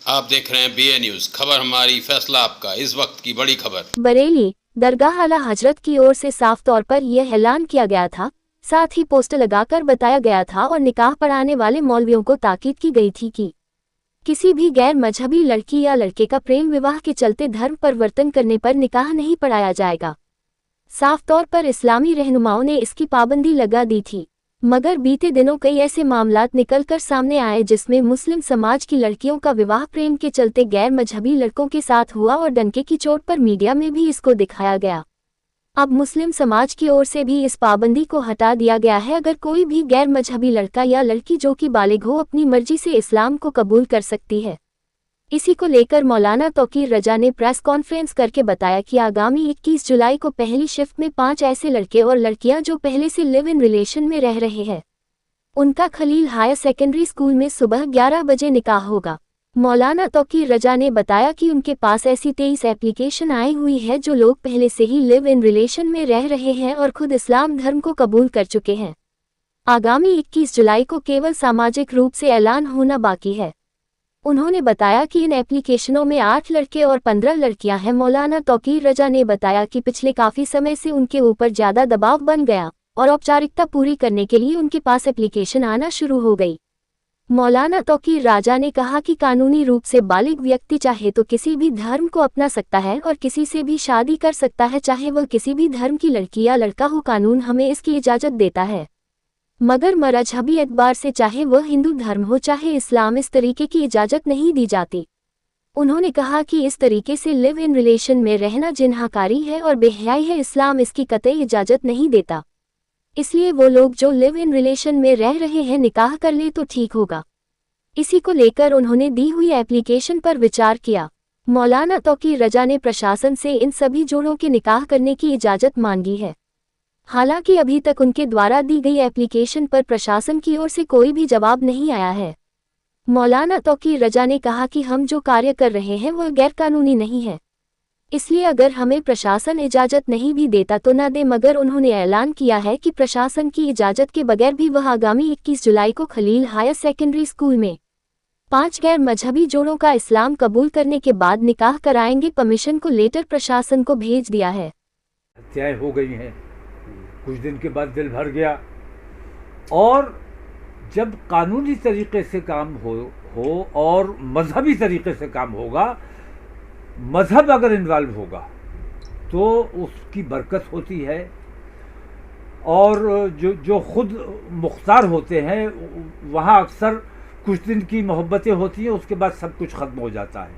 आप देख रहे हैं BA न्यूज, खबर हमारी फैसला आपका। इस वक्त की बड़ी खबर। बरेली दरगाह आला हजरत की ओर से साफ तौर पर यह ऐलान किया गया था, साथ ही पोस्टर लगाकर बताया गया था और निकाह पढ़ाने वाले मौलवियों को ताकीद की गई थी कि किसी भी गैर मजहबी लड़की या लड़के का प्रेम विवाह के चलते धर्म परिवर्तन करने पर निकाह नहीं पढ़ाया जाएगा। साफ तौर पर इस्लामी रहनुमाओं ने इसकी पाबंदी लगा दी थी, मगर बीते दिनों कई ऐसे मामलात निकलकर सामने आए जिसमें मुस्लिम समाज की लड़कियों का विवाह प्रेम के चलते गैर मजहबी लड़कों के साथ हुआ और डंके की चोट पर मीडिया में भी इसको दिखाया गया। अब मुस्लिम समाज की ओर से भी इस पाबंदी को हटा दिया गया है। अगर कोई भी गैर मजहबी लड़का या लड़की जो कि बालिग हो अपनी मर्जी से इस्लाम को कबूल कर सकती है। इसी को लेकर मौलाना तौकीर रजा ने प्रेस कॉन्फ्रेंस करके बताया कि आगामी 21 जुलाई को पहली शिफ्ट में 5 ऐसे लड़के और लड़कियां जो पहले से लिव इन रिलेशन में रह रहे हैं, उनका खलील हायर सेकेंडरी स्कूल में सुबह 11 बजे निकाह होगा। मौलाना तौकीर रजा ने बताया कि उनके पास ऐसी 23 एप्लीकेशन आई हुई है जो लोग पहले से ही लिव इन रिलेशन में रह रहे हैं और खुद इस्लाम धर्म को कबूल कर चुके हैं। आगामी 21 जुलाई को केवल सामाजिक रूप से ऐलान होना बाकी है। उन्होंने बताया कि इन एप्लीकेशनों में 8 लड़के और 15 लड़कियां हैं। मौलाना तौकीर रजा ने बताया कि पिछले काफ़ी समय से उनके ऊपर ज़्यादा दबाव बन गया और औपचारिकता पूरी करने के लिए उनके पास एप्लीकेशन आना शुरू हो गई। मौलाना तौकीर राजा ने कहा कि कानूनी रूप से बालिग व्यक्ति चाहे तो किसी भी धर्म को अपना सकता है और किसी से भी शादी कर सकता है, चाहे वह किसी भी धर्म की लड़की या लड़का हो। कानून हमें इसकी इजाज़त देता है, मगर मजहबी एतबार से चाहे वह हिंदू धर्म हो चाहे इस्लाम, इस तरीके की इजाज़त नहीं दी जाती। उन्होंने कहा कि इस तरीके से लिव इन रिलेशन में रहना जिन्हाकारी है और बेहयाई है। इस्लाम इसकी कतई इजाज़त नहीं देता, इसलिए वो लोग जो लिव इन रिलेशन में रह रहे हैं निकाह कर ले तो ठीक होगा। इसी को लेकर उन्होंने दी हुई एप्लीकेशन पर विचार किया। मौलाना तौकीर रजा ने प्रशासन से इन सभी जोड़ों के निकाह करने की इजाज़त मांगी है। हालांकि अभी तक उनके द्वारा दी गई एप्लीकेशन पर प्रशासन की ओर से कोई भी जवाब नहीं आया है। मौलाना तौकीर रजा ने कहा कि हम जो कार्य कर रहे हैं वह गैरकानूनी नहीं है, इसलिए अगर हमें प्रशासन इजाज़त नहीं भी देता तो न दे, मगर उन्होंने ऐलान किया है कि प्रशासन की इजाज़त के बगैर भी वह आगामी 21 जुलाई को खलील हायर सेकेंडरी स्कूल में 5 गैर मजहबी जोड़ों का इस्लाम कबूल करने के बाद निकाह कराएंगे। परमिशन को लेटर प्रशासन को भेज दिया है। हत्याएं हो गई हैं, कुछ दिन के बाद दिल भर गया। और जब कानूनी तरीके से काम हो और मजहबी तरीके से काम होगा, मजहब अगर इन्वॉल्व होगा तो उसकी बरकत होती है। और जो खुद मुख्तार होते हैं वहाँ अक्सर कुछ दिन की मोहब्बतें होती हैं, उसके बाद सब कुछ ख़त्म हो जाता है।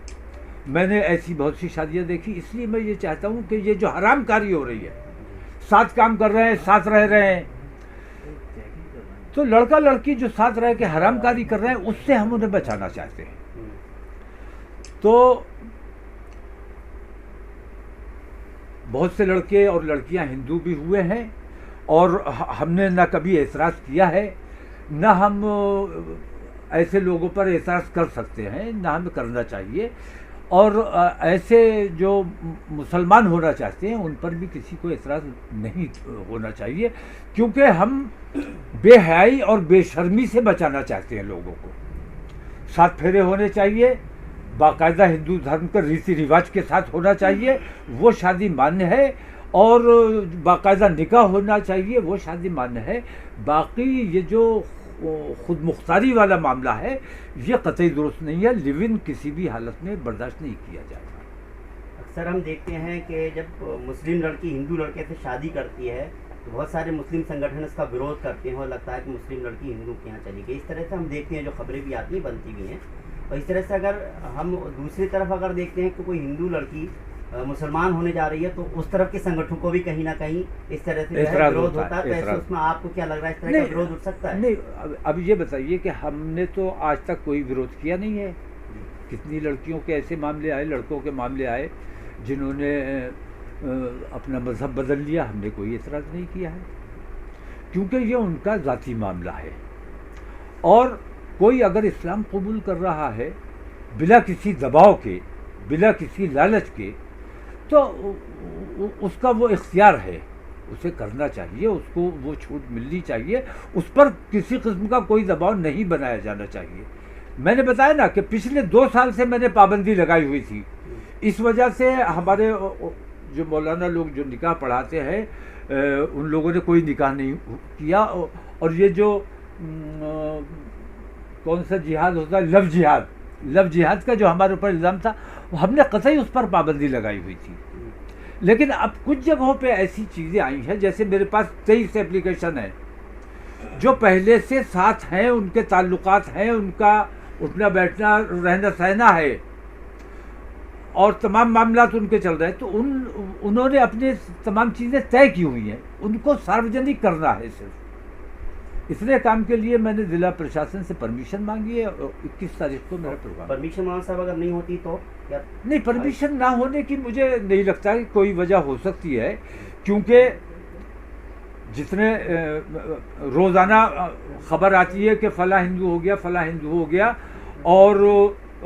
मैंने ऐसी बहुत सी शादियाँ देखी, इसलिए मैं ये चाहता हूँ कि ये जो हरामकारी हो रही है, साथ काम कर रहे हैं, साथ रह रहे हैं, तो लड़का लड़की जो साथ रह के हरामकारी कर रहे हैं उससे हम उन्हें बचाना चाहते हैं। तो बहुत से लड़के और लड़कियां हिंदू भी हुए हैं और हमने ना कभी एतराज़ किया है, ना हम ऐसे लोगों पर एतराज़ कर सकते हैं, ना हमें करना चाहिए। और ऐसे जो मुसलमान होना चाहते हैं उन पर भी किसी को एतराज़ नहीं होना चाहिए, क्योंकि हम बेहयाई और बेशर्मी से बचाना चाहते हैं लोगों को। 7 फेरे होने चाहिए, बाकायदा हिंदू धर्म के रीति रिवाज के साथ होना चाहिए, वो शादी मान्य है। और बाकायदा निकाह होना चाहिए, वो शादी मान्य है। बाकी ये जो खुद मुख्तारी वाला मामला है ये कतई दुरुस्त नहीं है। लिव इन किसी भी हालत में बर्दाश्त नहीं किया जाएगा। अक्सर हम देखते हैं कि जब मुस्लिम लड़की हिंदू लड़के से शादी करती है तो बहुत सारे मुस्लिम संगठन इसका विरोध करते हैं और लगता है कि मुस्लिम लड़की हिंदू के यहाँ चली गई। इस तरह से हम देखते हैं, जो खबरें भी आती बनती भी हैं। और इस तरह से अगर हम दूसरी तरफ अगर देखते हैं कि कोई हिंदू लड़की मुसलमान होने जा रही है तो उस तरफ के संगठनों को भी कहीं ना कहीं इस तरह से विरोध होता है। तो ऐसे उसमें आपको क्या लग रहा है, इस तरह का विरोध उठ सकता है? नहीं, अब ये बताइए कि हमने तो आज तक कोई विरोध किया नहीं है। कितनी लड़कियों के ऐसे मामले आए, लड़कों के मामले आए जिन्होंने अपना मजहब बदल लिया, हमने कोई एतराज़ नहीं किया है, क्योंकि ये उनका ज़ाती मामला है। और कोई अगर इस्लाम कबूल कर रहा है बिला किसी दबाव के, बिला किसी लालच के, तो उसका वो इख्तियार है, उसे करना चाहिए, उसको वो छूट मिलनी चाहिए, उस पर किसी किस्म का कोई दबाव नहीं बनाया जाना चाहिए। मैंने बताया ना कि पिछले 2 साल से मैंने पाबंदी लगाई हुई थी। इस वजह से हमारे जो मौलाना लोग जो निकाह पढ़ाते हैं उन लोगों ने कोई निकाह नहीं किया। और ये जो कौन सा जिहाद होता है, लव जिहाद का जो हमारे ऊपर इल्ज़ाम था, हमने कतई उस पर पाबंदी लगाई हुई थी। लेकिन अब कुछ जगहों पे ऐसी चीज़ें आई हैं, जैसे मेरे पास 23 एप्लीकेशन है जो पहले से साथ हैं, उनके ताल्लुकात हैं, उनका उठना बैठना रहना सहना है और तमाम मामलात उनके चल रहे हैं। तो उन्होंने अपने तमाम चीज़ें तय की हुई हैं, उनको सार्वजनिक करना है सिर्फ। इतने काम के लिए मैंने जिला प्रशासन से परमिशन मांगी है और 21 तारीख को मेरा प्रोग्राम। परमिशन वहाँ साहब अगर नहीं होती तो क्या? नहीं, परमिशन ना होने की मुझे नहीं लगता कि कोई वजह हो सकती है, क्योंकि जितने रोज़ाना खबर आती है कि फ़लाँ हिंदू हो गया, फ़लाँ हिंदू हो गया, और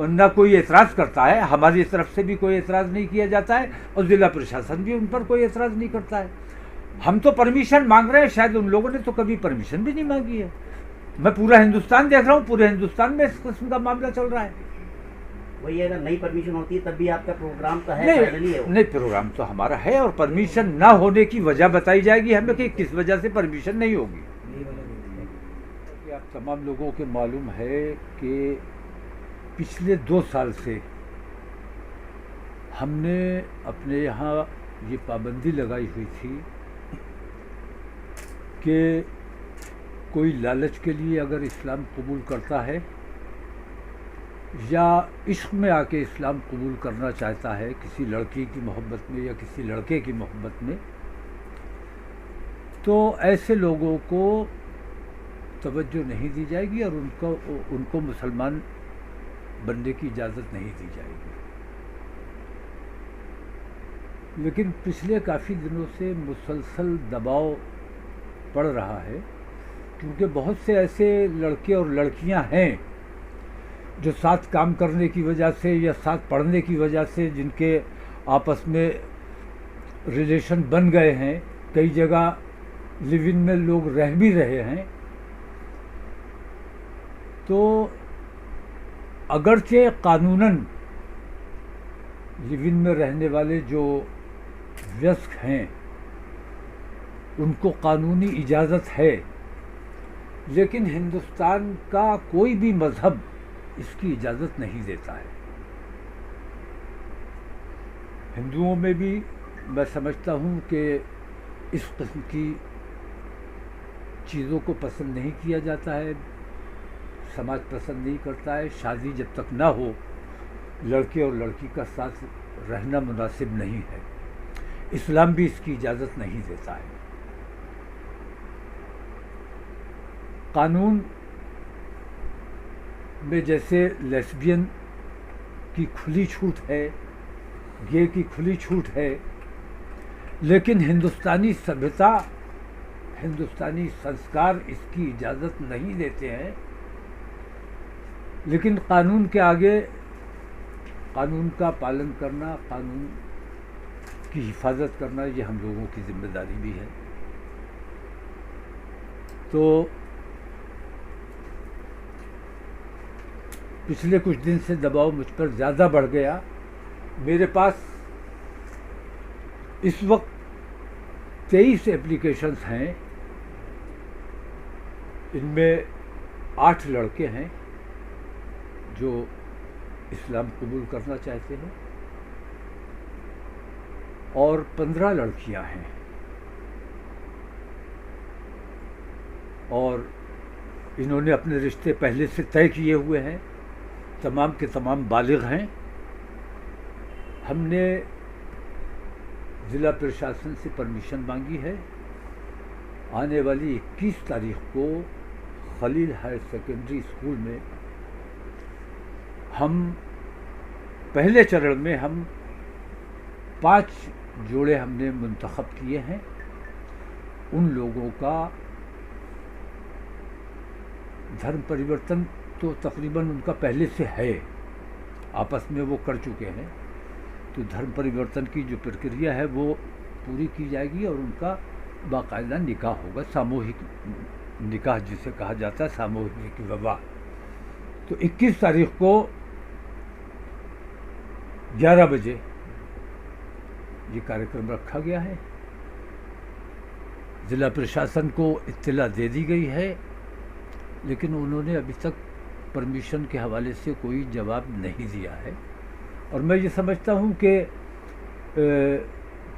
न कोई एतराज़ करता है। हमारी तरफ से भी कोई एतराज़ नहीं किया जाता है और ज़िला प्रशासन भी उन पर कोई एतराज़ नहीं करता है। हम तो परमिशन मांग रहे हैं, शायद उन लोगों ने तो कभी परमिशन भी नहीं मांगी है। मैं पूरा हिंदुस्तान देख रहा हूँ, पूरे हिंदुस्तान में इस किस्म का मामला चल रहा है। वही अगर नई परमिशन होती है तब भी आपका प्रोग्राम तो है, नहीं, प्रोग्राम तो हमारा है और परमिशन ना होने की वजह बताई जाएगी हमें कि किस वजह से परमिशन नहीं होगी। आप तमाम लोगों को मालूम है कि पिछले 2 साल से हमने अपने यहाँ ये पाबंदी लगाई हुई थी कि कोई लालच के लिए अगर इस्लाम कबूल करता है या इश्क में आके इस्लाम कबूल करना चाहता है, किसी लड़की की मोहब्बत में या किसी लड़के की मोहब्बत में, तो ऐसे लोगों को तवज्जो नहीं दी जाएगी और उनको मुसलमान बनने की इजाज़त नहीं दी जाएगी। लेकिन पिछले काफ़ी दिनों से मुसलसल दबाव पड़ रहा है, क्योंकि बहुत से ऐसे लड़के और लड़कियां हैं जो साथ काम करने की वजह से या साथ पढ़ने की वजह से जिनके आपस में रिलेशन बन गए हैं, कई जगह लिव इन में लोग रह भी रहे हैं। तो अगरचे कानूनन लिव इन में रहने वाले जो वयस्क हैं उनको कानूनी इजाज़त है, लेकिन हिंदुस्तान का कोई भी मज़हब इसकी इजाज़त नहीं देता है। हिंदुओं में भी मैं समझता हूँ कि इस किस्म की चीज़ों को पसंद नहीं किया जाता है, समाज पसंद नहीं करता है। शादी जब तक ना हो लड़के और लड़की का साथ रहना मुनासिब नहीं है। इस्लाम भी इसकी इजाज़त नहीं देता है। कानून में जैसे लेस्बियन की खुली छूट है, गे की खुली छूट है, लेकिन हिंदुस्तानी सभ्यता, हिंदुस्तानी संस्कार इसकी इजाज़त नहीं देते हैं। लेकिन कानून के आगे कानून का पालन करना, कानून की हिफाजत करना, ये हम लोगों की जिम्मेदारी भी है। तो पिछले कुछ दिन से दबाव मुझ पर ज़्यादा बढ़ गया। मेरे पास इस वक्त 23 एप्लीकेशंस हैं, इनमें 8 लड़के हैं जो इस्लाम कबूल करना चाहते हैं और 15 लड़कियां हैं, और इन्होंने अपने रिश्ते पहले से तय किए हुए हैं, तमाम के तमाम बालिग हैं। हमने ज़िला प्रशासन से परमिशन मांगी है। आने वाली 21 तारीख को खलील हायर सेकेंडरी स्कूल में हम पहले चरण में हम 5 जोड़े हमने मुंतखब किए हैं। उन लोगों का धर्म परिवर्तन तो तकरीबन उनका पहले से है, आपस में वो कर चुके हैं। तो धर्म परिवर्तन की जो प्रक्रिया है वो पूरी की जाएगी और उनका बाकायदा निकाह होगा, सामूहिक निकाह जिसे कहा जाता है, सामूहिक विवाह। तो 21 तारीख को 11 बजे ये कार्यक्रम रखा गया है। जिला प्रशासन को इत्तला दे दी गई है, लेकिन उन्होंने अभी तक परमिशन के हवाले से कोई जवाब नहीं दिया है। और मैं ये समझता हूँ कि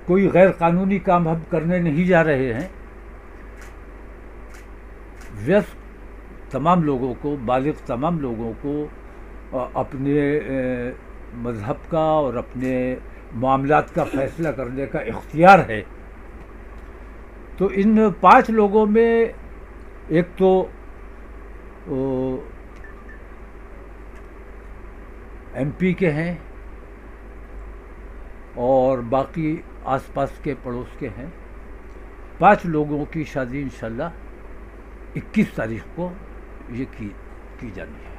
कोई गैर कानूनी काम हम करने नहीं जा रहे हैं। व्यस्त तमाम लोगों को, बालिग तमाम लोगों को अपने मज़हब का और अपने मामलात का फैसला करने का इख्तियार है। तो इन 5 लोगों में एक तो MP के हैं और बाकी आसपास के पड़ोस के हैं। 5 लोगों की शादी इंशाल्लाह 21 तारीख को ये की जानी है।